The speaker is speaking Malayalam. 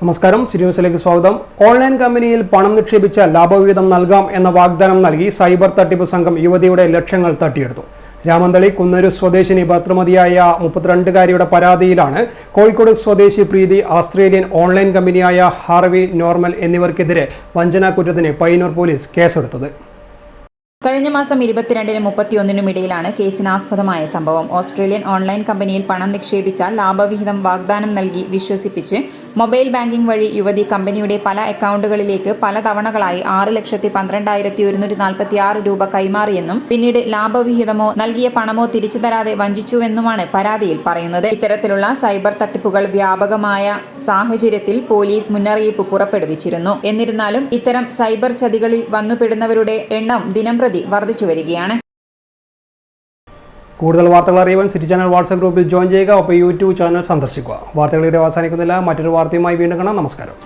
നമസ്കാരം, സിറ്റി ന്യൂസിലേക്ക് സ്വാഗതം. ഓൺലൈൻ കമ്പനിയിൽ പണം നിക്ഷേപിച്ച ലാഭവിഹിതം നൽകാം എന്ന വാഗ്ദാനം നൽകി സൈബർ തട്ടിപ്പ് സംഘം യുവതിയുടെ ലക്ഷങ്ങൾ തട്ടിയെടുത്തു. രാമന്തളി കുന്നൂര് സ്വദേശിനി ഭർത്തൃമതിയായ 32-കാരിയുടെ പരാതിയിലാണ് കോഴിക്കോട് സ്വദേശി പ്രീതി ഓസ്ട്രേലിയൻ ഓൺലൈൻ കമ്പനിയായ ഹാർവി നോർമൽ എന്നിവർക്കെതിരെ വഞ്ചനാക്കുറ്റത്തിന് പയ്യന്നൂർ പോലീസ് കേസെടുത്തത്. കഴിഞ്ഞ മാസം 22-നും 31-നും ഇടയിലാണ് കേസിനാസ്പദമായ സംഭവം. ഓസ്ട്രേലിയൻ ഓൺലൈൻ കമ്പനിയിൽ പണം നിക്ഷേപിച്ച ലാഭവിഹിതം വാഗ്ദാനം നൽകി വിശ്വസിപ്പിച്ച് മൊബൈൽ ബാങ്കിംഗ് വഴി യുവതി കമ്പനിയുടെ പല അക്കൗണ്ടുകളിലേക്ക് പല തവണകളായി 6,12,146 രൂപ കൈമാറിയെന്നും പിന്നീട് ലാഭവിഹിതമോ നൽകിയ പണമോ തിരിച്ചു തരാതെ വഞ്ചിച്ചുവെന്നുമാണ് പരാതിയിൽ പറയുന്നത്. ഇത്തരത്തിലുള്ള സൈബർ തട്ടിപ്പുകൾ വ്യാപകമായ സാഹചര്യത്തിൽ പോലീസ് മുന്നറിയിപ്പ് പുറപ്പെടുവിച്ചിരുന്നു. എന്നിരുന്നാലും ഇത്തരം സൈബർ ചതികളിൽ വന്നുപെടുന്നവരുടെ എണ്ണം ദിനംപ്രതി വർദ്ധിച്ചു വരികയാണ്. കൂടുതൽ വാർത്തകൾ അറിയുവാൻ സിറ്റി ചാനൽ വാട്സ്ആപ്പ് ഗ്രൂപ്പിൽ ജോയിൻ ചെയ്യുക. ഒപ്പം യൂട്യൂബ് ചാനൽ സന്ദർശിക്കുക. വാർത്തകൾ ഇവിടെ അവസാനിക്കുന്നില്ല. മറ്റൊരു വാർത്തയുമായി വീണ്ടും കാണാം. നമസ്കാരം.